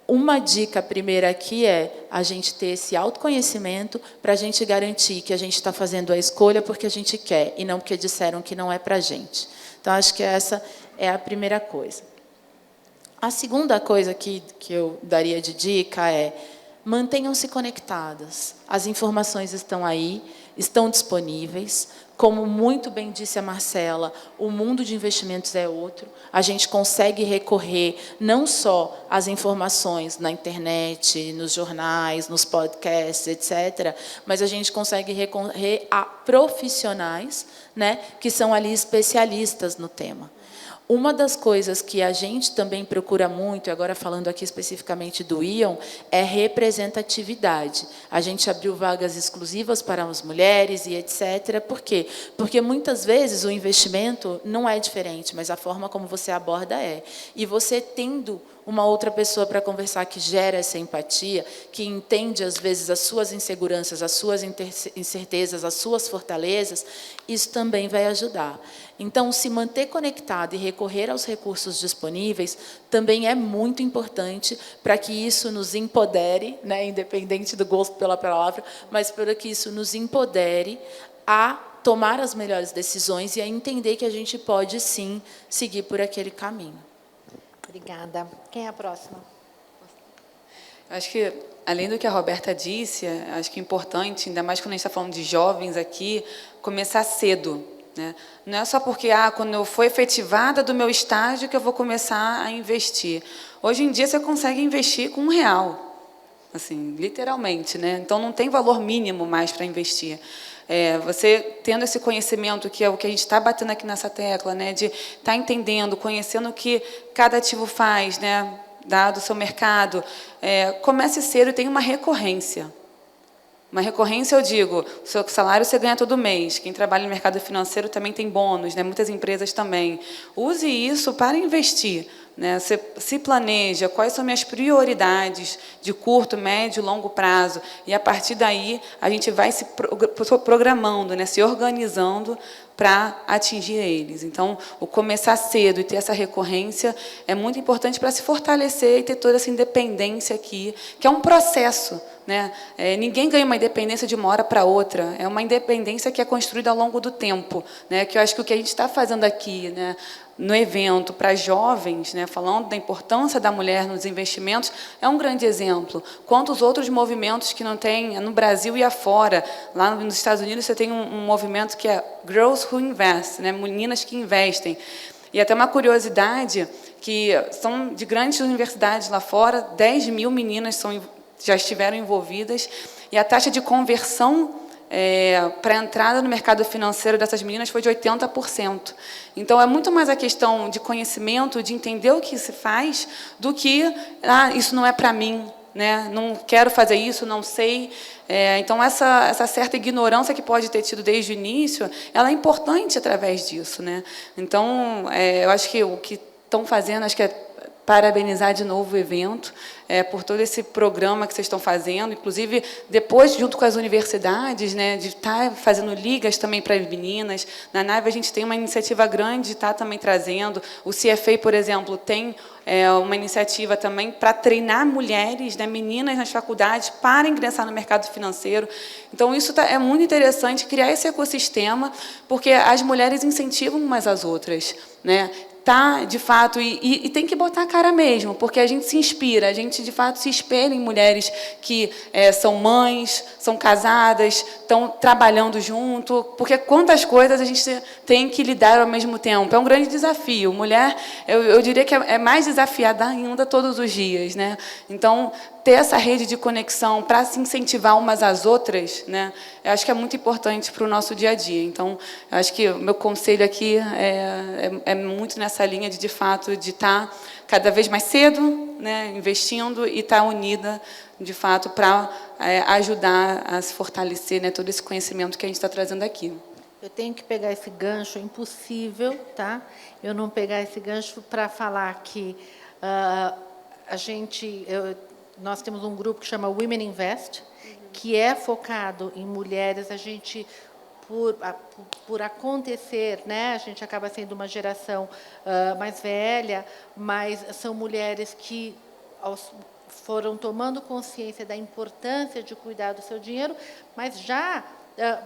uma dica primeira aqui é a gente ter esse autoconhecimento para a gente garantir que a gente está fazendo a escolha porque a gente quer e não porque disseram que não é para a gente. Então, acho que essa é a primeira coisa. A segunda coisa que eu daria de dica é: mantenham-se conectadas. As informações estão aí. estão disponíveis. Como muito bem disse a Marcela, o mundo de investimentos é outro. A gente consegue recorrer não só às informações na internet, nos jornais, nos podcasts, etc., mas a gente consegue recorrer a profissionais, né, que são ali especialistas no tema. Uma das coisas que a gente também procura muito, e agora falando aqui especificamente do Ion, é representatividade. A gente abriu vagas exclusivas para as mulheres e etc. Por quê? Porque muitas vezes o investimento não é diferente, mas a forma como você aborda é. E você tendo uma outra pessoa para conversar que gera essa empatia, que entende, às vezes, as suas inseguranças, as suas incertezas, as suas fortalezas, isso também vai ajudar. Então, se manter conectado e recorrer aos recursos disponíveis também é muito importante para que isso nos empodere, né, independente do gosto pela palavra, mas para que isso nos empodere a tomar as melhores decisões e a entender que a gente pode, sim, seguir por aquele caminho. Obrigada. Quem é a próxima? Acho que, além do que a Roberta disse, acho que é importante, ainda mais quando a gente está falando de jovens aqui, começar cedo, né? Não é só porque, quando eu for efetivada do meu estágio, que eu vou começar a investir. Hoje em dia, você consegue investir com R$1, assim, literalmente, né? Então, não tem valor mínimo mais para investir. Você tendo esse conhecimento, que é o que a gente está batendo aqui nessa tecla, né, de estar entendendo, conhecendo o que cada ativo faz, né, dado o seu mercado, comece cedo e tenha uma recorrência. Uma recorrência, eu digo, o seu salário você ganha todo mês. Quem trabalha no mercado financeiro também tem bônus, né, muitas empresas também. Use isso para investir. Né? Você se planeja, quais são minhas prioridades de curto, médio e longo prazo. E, a partir daí, a gente vai se programando, né? Se organizando para atingir eles. Então, o começar cedo e ter essa recorrência é muito importante para se fortalecer e ter toda essa independência aqui, que é um processo. Né? Ninguém ganha uma independência de uma hora para outra. É uma independência que é construída ao longo do tempo. Né? Que eu acho que o que a gente está fazendo aqui, né, no evento para jovens, né, falando da importância da mulher nos investimentos, é um grande exemplo. Quantos outros movimentos que não tem no Brasil e afora. Lá nos Estados Unidos você tem um movimento que é Girls Who Invest, né, meninas que investem. E até uma curiosidade, que são de grandes universidades lá fora, 10 mil meninas já estiveram envolvidas, e a taxa de conversão para a entrada no mercado financeiro dessas meninas foi de 80%. Então, é muito mais a questão de conhecimento, de entender o que se faz, do que, isso não é para mim, né? Não quero fazer isso, não sei. Então, essa certa ignorância que pode ter tido desde o início, ela é importante através disso. Né? Então, eu acho que o que estão fazendo, acho que é parabenizar de novo o evento, por todo esse programa que vocês estão fazendo, inclusive depois, junto com as universidades, né, de estar fazendo ligas também para as meninas. Na Nave a gente tem uma iniciativa grande de estar também trazendo. O CFA, por exemplo, tem uma iniciativa também para treinar mulheres, né, meninas nas faculdades, para ingressar no mercado financeiro. Então, isso é muito interessante, criar esse ecossistema, porque as mulheres incentivam umas às outras. Né? Tá, de fato, e tem que botar a cara mesmo, porque a gente se inspira, a gente, de fato, se espelha em mulheres que são mães, são casadas, estão trabalhando junto, porque quantas coisas a gente tem que lidar ao mesmo tempo. É um grande desafio. Mulher, eu diria que é mais desafiada ainda todos os dias. Né? Então, ter essa rede de conexão para se incentivar umas às outras, né, eu acho que é muito importante para o nosso dia a dia. Então, eu acho que o meu conselho aqui é muito nessa linha de fato, de estar cada vez mais cedo, né, investindo e estar unida, de fato, para ajudar a se fortalecer, né, todo esse conhecimento que a gente está trazendo aqui. Eu tenho que pegar esse gancho, é impossível, tá? Eu não pegar esse gancho para falar que nós temos um grupo que chama Women Invest, que é focado em mulheres. A gente, por acontecer, né, a gente acaba sendo uma geração mais velha, mas são mulheres que foram tomando consciência da importância de cuidar do seu dinheiro, mas já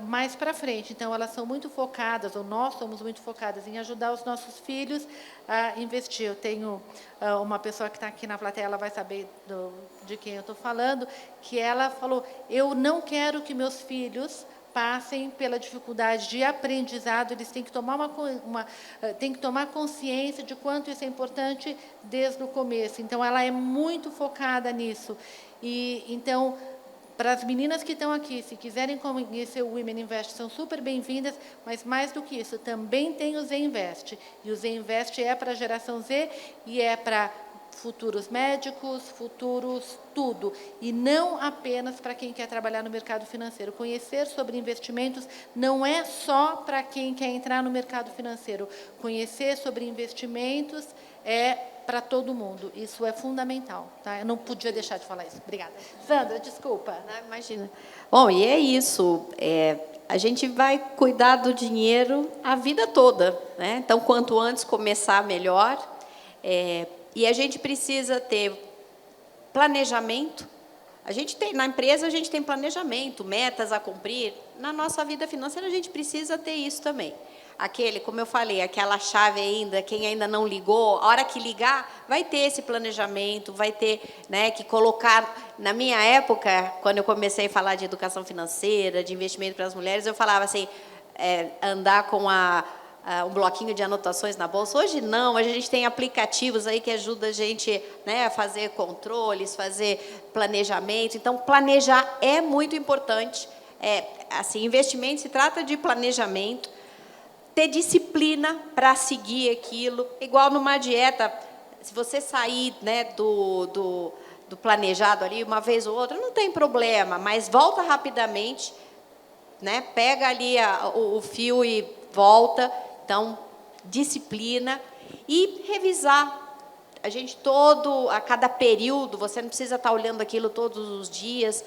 mais para frente. Então, elas são muito focadas, ou nós somos muito focadas em ajudar os nossos filhos a investir. Eu tenho uma pessoa que está aqui na plateia, ela vai saber de quem eu estou falando, que ela falou: eu não quero que meus filhos passem pela dificuldade de aprendizado, eles têm que tomar consciência de quanto isso é importante desde o começo. Então, ela é muito focada nisso. E, então, para as meninas que estão aqui, se quiserem conhecer o Women Invest, são super bem-vindas, mas, mais do que isso, também tem o Z Invest. E o Z Invest é para a geração Z e é para futuros médicos, futuros tudo, e não apenas para quem quer trabalhar no mercado financeiro. Conhecer sobre investimentos não é só para quem quer entrar no mercado financeiro. Conhecer sobre investimentos é para todo mundo. Isso é fundamental. Tá? Eu não podia deixar de falar isso. Obrigada. Sandra, desculpa. Não, imagina. Bom, e é isso. A gente vai cuidar do dinheiro a vida toda, né? Então, quanto antes começar, melhor. E a gente precisa ter planejamento. Na empresa, a gente tem planejamento, metas a cumprir. Na nossa vida financeira, a gente precisa ter isso também. Como eu falei, aquela chave ainda, quem ainda não ligou, a hora que ligar, vai ter esse planejamento, vai ter, né, que colocar... Na minha época, quando eu comecei a falar de educação financeira, de investimento para as mulheres, eu falava assim, andar com um bloquinho de anotações na bolsa. Hoje não, a gente tem aplicativos aí que ajudam a gente, né, a fazer controles, fazer planejamento. Então, planejar é muito importante. Assim, investimento se trata de planejamento, ter disciplina para seguir aquilo. Igual numa dieta, se você sair, né, do planejado ali uma vez ou outra, não tem problema, mas volta rapidamente, né, pega ali o fio e volta. Então, disciplina e revisar. A cada período, você não precisa estar olhando aquilo todos os dias,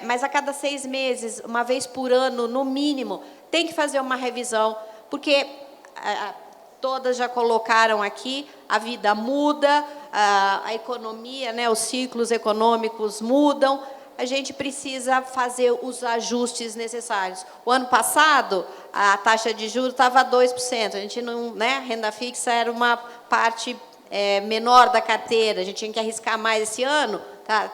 mas a cada 6 meses, uma vez por ano, no mínimo, tem que fazer uma revisão, porque todas já colocaram aqui, a vida muda, a economia, né, os ciclos econômicos mudam, a gente precisa fazer os ajustes necessários. O ano passado, a taxa de juros estava 2%. A gente não, né, renda fixa era uma parte menor da carteira. A gente tinha que arriscar mais esse ano.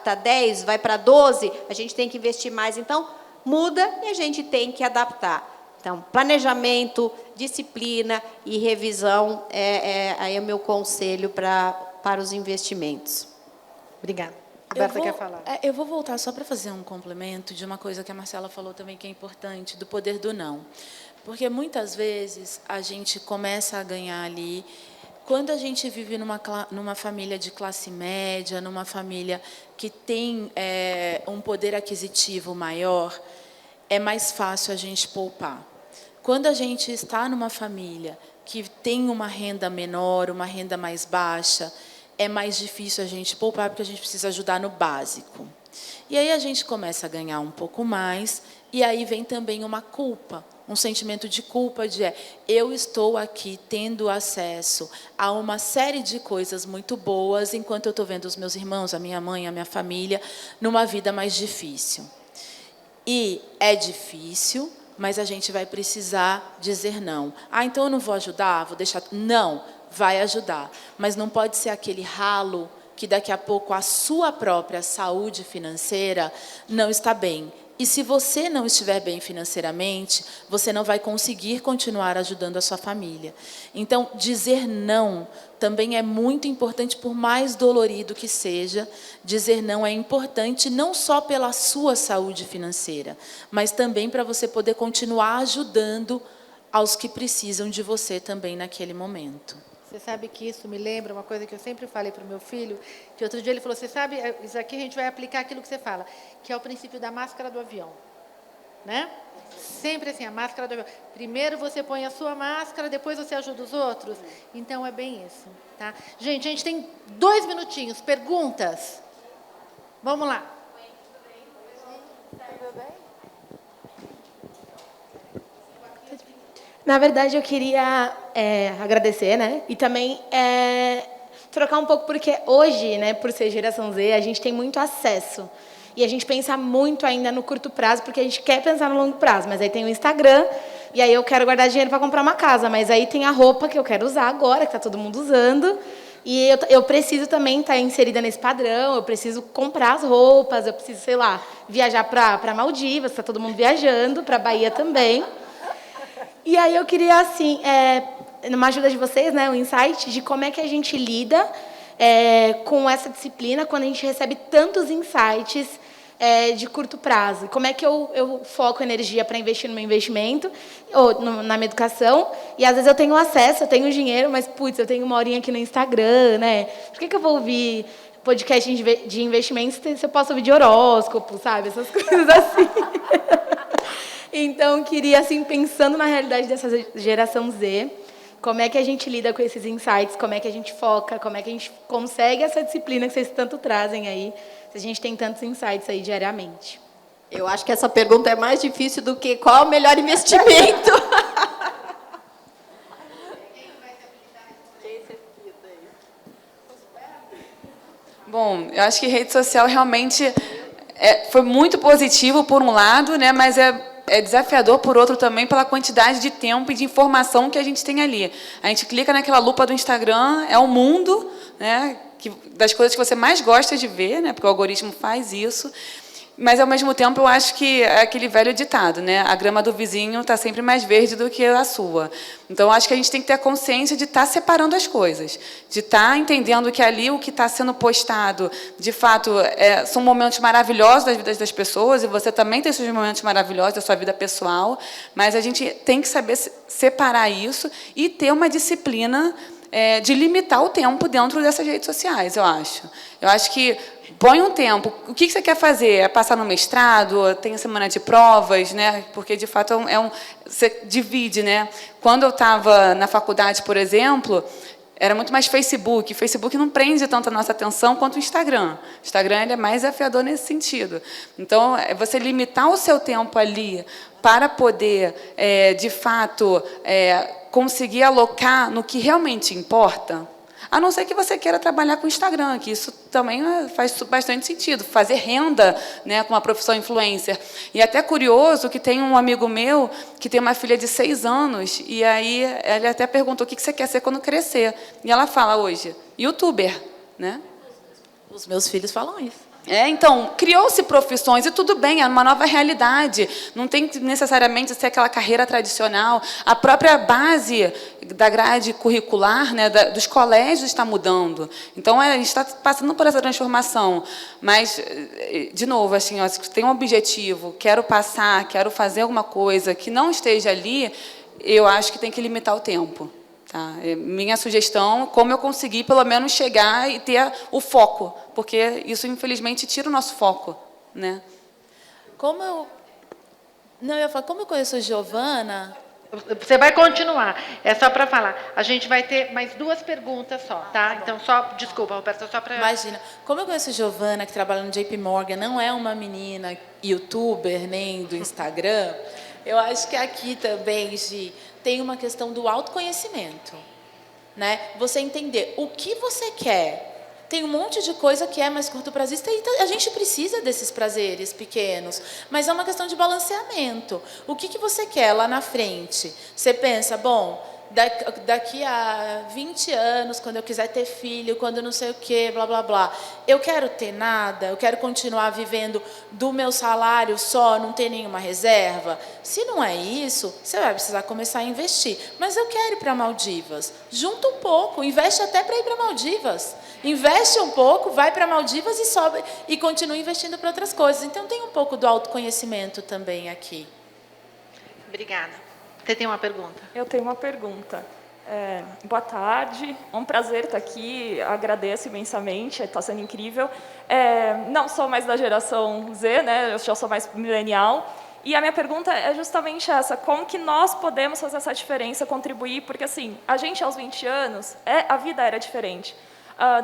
Tá 10, vai para 12. A gente tem que investir mais. Então, muda e a gente tem que adaptar. Então, planejamento, disciplina e revisão aí é o meu conselho para os investimentos. Obrigada. Roberta quer falar. Eu vou voltar só para fazer um complemento de uma coisa que a Marcela falou também que é importante, do poder do não. Porque muitas vezes a gente começa a ganhar ali, quando a gente vive numa família de classe média, numa família que tem um poder aquisitivo maior, é mais fácil a gente poupar. Quando a gente está numa família que tem uma renda menor, uma renda mais baixa, é mais difícil a gente poupar, porque a gente precisa ajudar no básico. E aí a gente começa a ganhar um pouco mais, e aí vem também uma culpa, um sentimento de culpa eu estou aqui tendo acesso a uma série de coisas muito boas, enquanto eu estou vendo os meus irmãos, a minha mãe, a minha família, numa vida mais difícil. E é difícil, mas a gente vai precisar dizer não. Então eu não vou ajudar, vou deixar... Não. Vai ajudar, mas não pode ser aquele ralo que daqui a pouco a sua própria saúde financeira não está bem. E se você não estiver bem financeiramente, você não vai conseguir continuar ajudando a sua família. Então, dizer não também é muito importante, por mais dolorido que seja. Dizer não é importante não só pela sua saúde financeira, mas também para você poder continuar ajudando aos que precisam de você também naquele momento. Você sabe que isso me lembra uma coisa que eu sempre falei para o meu filho, que outro dia ele falou, você sabe, isso aqui a gente vai aplicar aquilo que você fala, que é o princípio da máscara do avião. Né? Sempre assim, a máscara do avião. Primeiro você põe a sua máscara, depois você ajuda os outros. Então, é bem isso. Tá? Gente, a gente tem 2 minutinhos. Perguntas? Vamos lá. Tudo bem? Na verdade, eu queria agradecer, né? E também trocar um pouco, porque hoje, né, por ser geração Z, a gente tem muito acesso. E a gente pensa muito ainda no curto prazo, porque a gente quer pensar no longo prazo. Mas aí tem o Instagram, e aí eu quero guardar dinheiro para comprar uma casa. Mas aí tem a roupa que eu quero usar agora, que está todo mundo usando. E eu preciso também estar inserida nesse padrão, eu preciso comprar as roupas, eu preciso, sei lá, viajar para Maldivas, está todo mundo viajando, para a Bahia também. E aí eu queria, assim, numa ajuda de vocês, né, um insight de como é que a gente lida com essa disciplina quando a gente recebe tantos insights de curto prazo. Como é que eu foco energia para investir no meu investimento ou na minha educação? E às vezes eu tenho acesso, eu tenho dinheiro, mas putz, eu tenho uma horinha aqui no Instagram, né? Por que eu vou ouvir podcast de investimentos se eu posso ouvir de horóscopo, sabe? Essas coisas assim. Então, queria, assim, pensando na realidade dessa geração Z, como é que a gente lida com esses insights, como é que a gente foca, como é que a gente consegue essa disciplina que vocês tanto trazem aí, se a gente tem tantos insights aí diariamente. Eu acho que essa pergunta é mais difícil do que qual é o melhor investimento. Bom, eu acho que rede social realmente foi muito positivo por um lado, né, mas é desafiador por outro também pela quantidade de tempo e de informação que a gente tem ali. A gente clica naquela lupa do Instagram, é um mundo, né, das coisas que você mais gosta de ver, né, porque o algoritmo faz isso. Mas, ao mesmo tempo, eu acho que é aquele velho ditado, né? A grama do vizinho está sempre mais verde do que a sua. Então, eu acho que a gente tem que ter a consciência de estar separando as coisas, de estar entendendo que ali o que está sendo postado, de fato, são momentos maravilhosos das vidas das pessoas, e você também tem seus momentos maravilhosos da sua vida pessoal, mas a gente tem que saber separar isso e ter uma disciplina de limitar o tempo dentro dessas redes sociais, eu acho. Eu acho que põe um tempo. O que você quer fazer? É passar no mestrado? Tem a semana de provas, né? Porque, de fato, você divide, né? Quando eu estava na faculdade, por exemplo, era muito mais Facebook. Facebook não prende tanto a nossa atenção quanto o Instagram. O Instagram ele é mais desafiador nesse sentido. Então, você limitar o seu tempo ali para poder, de fato, conseguir alocar no que realmente importa. A não ser que você queira trabalhar com o Instagram, que isso também faz bastante sentido, fazer renda, né, com uma profissão influencer. E até curioso que tem um amigo meu que tem uma filha de 6 anos, e aí ele até perguntou o que você quer ser quando crescer. E ela fala hoje, youtuber, né? Os meus filhos falam isso. Então, criou-se profissões, e tudo bem, é uma nova realidade. Não tem que necessariamente ser aquela carreira tradicional. A própria base da grade curricular, né, dos colégios está mudando. Então, a gente está passando por essa transformação. Mas, de novo, assim, se tem um objetivo, quero passar, quero fazer alguma coisa que não esteja ali, eu acho que tem que limitar o tempo. Tá? Minha sugestão, como eu conseguir, pelo menos, chegar e ter o foco, porque isso, infelizmente, tira o nosso foco, né? Como eu conheço a Giovana... Você vai continuar, é só para falar. A gente vai ter mais 2 perguntas só, tá? Então, desculpa, Roberta, só para... Imagina, como eu conheço a Giovana, que trabalha no JP Morgan, não é uma menina youtuber, nem do Instagram, eu acho que aqui também, Gi, tem uma questão do autoconhecimento, né? Você entender o que você quer. Tem um monte de coisa que é mais curto-prazista e a gente precisa desses prazeres pequenos, mas é uma questão de balanceamento. O que você quer lá na frente? Você pensa, bom, daqui a 20 anos, quando eu quiser ter filho, quando não sei o quê, blá, blá, blá. Eu quero ter nada, eu quero continuar vivendo do meu salário só, não ter nenhuma reserva. Se não é isso, você vai precisar começar a investir. Mas eu quero ir para Maldivas. Junta um pouco, investe até para ir para Maldivas. Investe um pouco, vai para Maldivas e sobe e continua investindo para outras coisas. Então, tem um pouco do autoconhecimento também aqui. Obrigada. Você tem uma pergunta? Eu tenho uma pergunta. Boa tarde, é um prazer estar aqui, agradeço imensamente, está sendo incrível. Não sou mais da geração Z, né? Eu já sou mais millennial. E a minha pergunta é justamente essa, como que nós podemos fazer essa diferença, contribuir? Porque, assim, a gente aos 20 anos, a vida era diferente.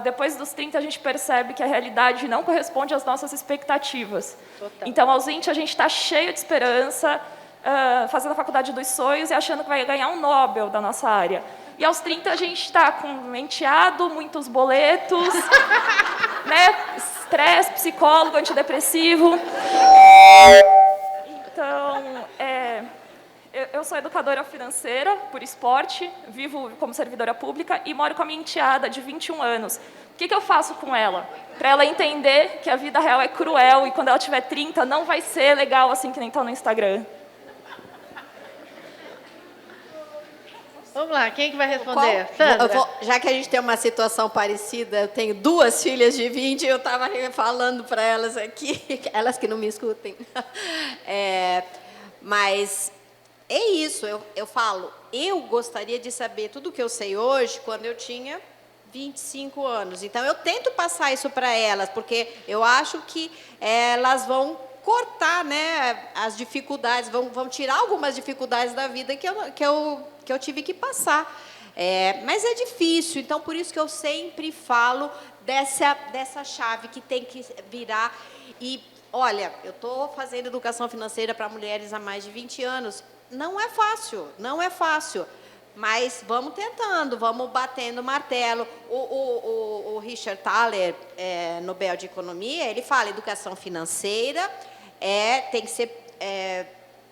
Depois dos 30, a gente percebe que a realidade não corresponde às nossas expectativas. Total. Então, aos 20, a gente está cheio de esperança, fazendo a faculdade dos sonhos e achando que vai ganhar um Nobel da nossa área. E aos 30, a gente está com enteado, muitos boletos, né? Estresse, psicólogo, antidepressivo. Então, Eu sou educadora financeira por esporte, vivo como servidora pública e moro com a minha enteada de 21 anos. O que eu faço com ela? Para ela entender que a vida real é cruel e quando ela tiver 30 não vai ser legal assim que nem está no Instagram. Vamos lá, quem que vai responder? Sandra? Já que a gente tem uma situação parecida, eu tenho 2 filhas de 20, eu estava falando para elas aqui, elas que não me escutem. Mas é isso, eu falo, eu gostaria de saber tudo o que eu sei hoje quando eu tinha 25 anos. Então, eu tento passar isso para elas, porque eu acho que elas vão cortar, né, as dificuldades, vão tirar algumas dificuldades da vida que eu tive que passar. Mas é difícil, então, por isso que eu sempre falo dessa chave que tem que virar. E, olha, eu estou fazendo educação financeira para mulheres há mais de 20 anos. Não é fácil, não é fácil. Mas vamos tentando, vamos batendo o martelo. O Richard Thaler, Nobel de Economia, ele fala educação financeira tem que ser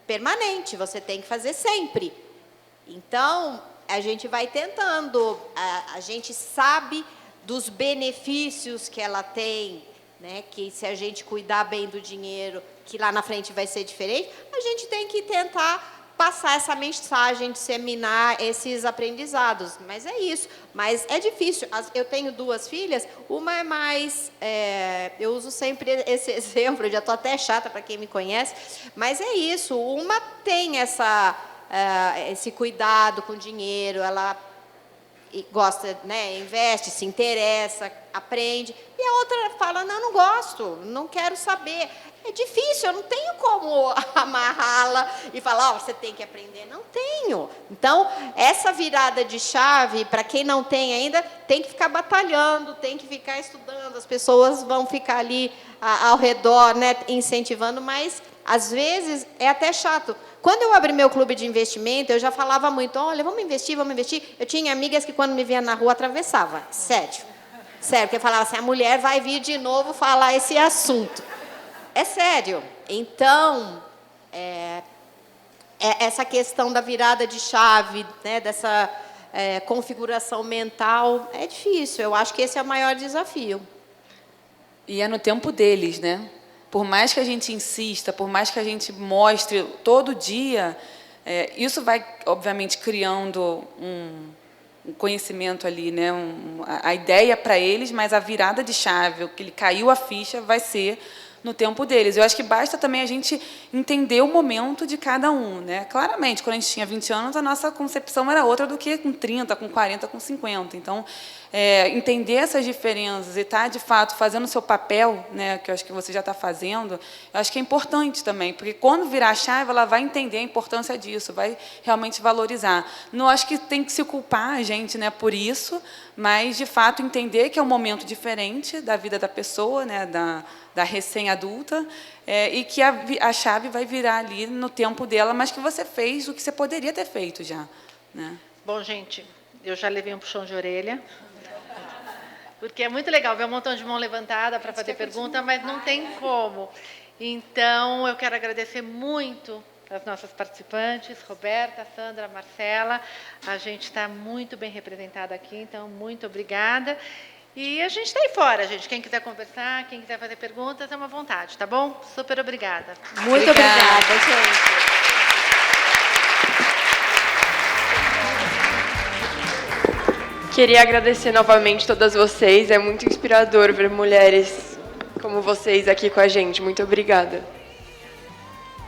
permanente, você tem que fazer sempre. Então, a gente vai tentando, a gente sabe dos benefícios que ela tem, né, que se a gente cuidar bem do dinheiro, que lá na frente vai ser diferente, a gente tem que tentar passar essa mensagem, disseminar esses aprendizados. Mas é isso. Mas é difícil. Eu tenho 2 filhas, uma é mais... eu uso sempre esse exemplo, eu já estou até chata para quem me conhece, mas é isso. Uma tem esse cuidado com o dinheiro, ela gosta, né, investe, se interessa, aprende. E a outra fala, não gosto, não quero saber. É difícil, eu não tenho como amarrá-la e falar, você tem que aprender. Não tenho. Então, essa virada de chave, para quem não tem ainda, tem que ficar batalhando, tem que ficar estudando. As pessoas vão ficar ali ao redor, né, incentivando, mas, às vezes, é até chato. Quando eu abri meu clube de investimento, eu já falava muito, olha, vamos investir, vamos investir. Eu tinha amigas que, quando me via na rua, atravessava. Sério, porque falava assim, a mulher vai vir de novo falar esse assunto. É sério. Então, essa questão da virada de chave, né, dessa configuração mental, é difícil. Eu acho que esse é o maior desafio. E é no tempo deles, né? Por mais que a gente insista, por mais que a gente mostre todo dia, isso vai, obviamente, criando um conhecimento ali, né? A ideia para eles, mas a virada de chave, o que ele caiu a ficha, vai ser no tempo deles. Eu acho que basta também a gente entender o momento de cada um, né? Claramente, quando a gente tinha 20 anos, a nossa concepção era outra do que com 30, com 40, com 50. Então, entender essas diferenças e estar, de fato, fazendo o seu papel, né, que eu acho que você já está fazendo, eu acho que é importante também, porque quando virar a chave, ela vai entender a importância disso, vai realmente valorizar. Não acho que tem que se culpar a gente, né, por isso, mas, de fato, entender que é um momento diferente da vida da pessoa, né, da recém-adulta, e que a chave vai virar ali no tempo dela, mas que você fez o que você poderia ter feito já, né? Bom, gente, eu já levei um puxão de orelha, porque é muito legal ver um montão de mão levantada para fazer pergunta, mas não tem como. Então, eu quero agradecer muito as nossas participantes, Roberta, Sandra, Marcela. A gente está muito bem representada aqui, então, muito obrigada. E a gente está aí fora, gente. Quem quiser conversar, quem quiser fazer perguntas, é uma vontade, tá bom? Super obrigada. Muito obrigada, gente. Queria agradecer novamente todas vocês. É muito inspirador ver mulheres como vocês aqui com a gente. Muito obrigada.